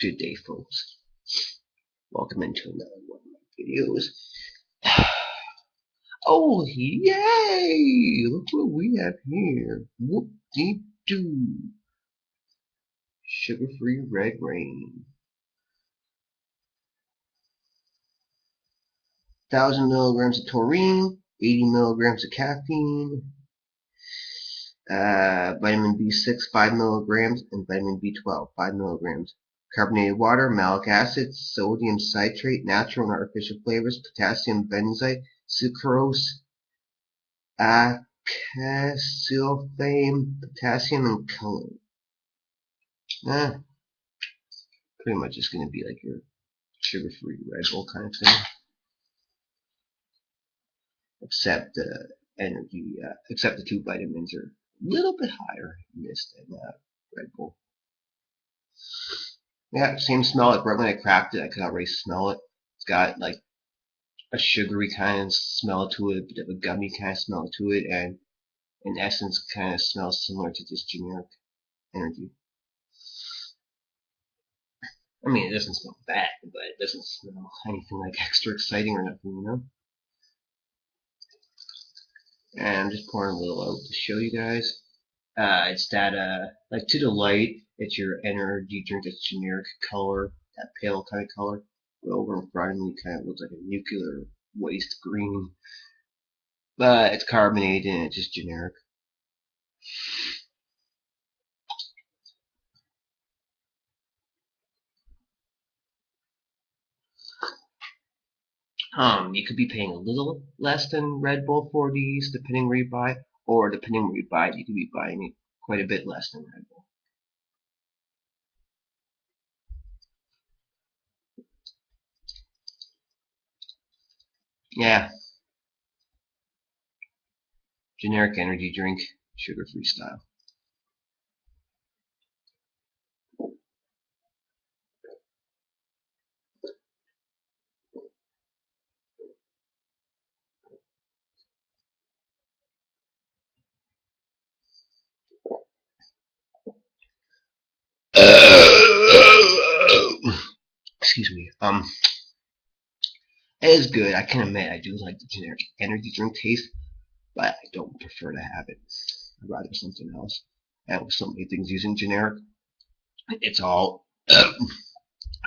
Good day, folks. Welcome into another one of my videos. Oh, yay! Look what we have here. Whoop-de-doo. Sugar-free red rain. 1,000 milligrams of taurine, 80 milligrams of caffeine, vitamin B6, 5 milligrams, and vitamin B12, 5 milligrams. Carbonated water, malic acid, sodium citrate, natural and artificial flavors, potassium benzoate, sucrose, acesulfame, potassium, and choline. Pretty much just going to be like your sugar-free Red Bull kind of thing, except the energy, except the 2 vitamins are a little bit higher in this than Red Bull. Yeah, same smell. Like right when I cracked it, I could already smell it. It's got like a sugary kind of smell to it, a bit of a gummy kind of smell to it, and in essence, kind of smells similar to just generic energy. I mean, it doesn't smell bad, but it doesn't smell anything like extra exciting or nothing, you know? And I'm just pouring a little out to show you guys. It's that, like to the light, it's your energy drink, it's generic color, that pale kind of color. But over in front of me, kind of looks like a nuclear waste green. But it's carbonated and it's just generic. You could be paying a little less than Red Bull for these, depending where you buy, or depending where you buy it, you could be buying it quite a bit less than Red Bull. Yeah, generic energy drink, sugar-free style. Excuse me. It is good. I can admit I do like the generic energy drink taste, but I don't prefer to have it. I'd rather something else. And with so many things using generic, it's all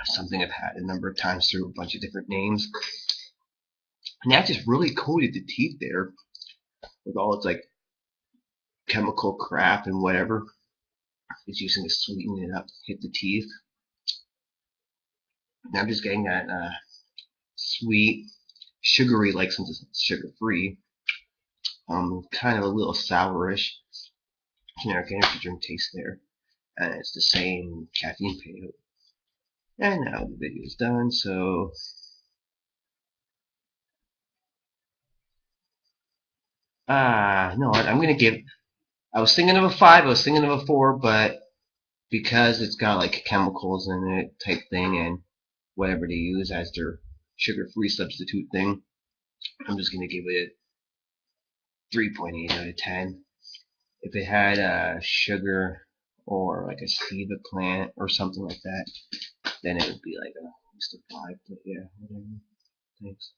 something I've had a number of times through a bunch of different names. And that just really coated the teeth there with all its like chemical crap and whatever. It's using to sweeten it up, hit the teeth. And I'm just getting that sweet, sugary, like since it's sugar free, kind of a little sourish generic energy drink taste there. And it's the same caffeine payout. And now the video is done, so no, I'm gonna give. I was thinking of a 5, I was thinking of a 4, but because it's got like chemicals in it type thing and whatever they use as their sugar-free substitute thing, I'm just gonna give it a 3.8 out of 10. If it had sugar or like a stevia plant or something like that, then it would be like at least a 5. But yeah, whatever. Thanks.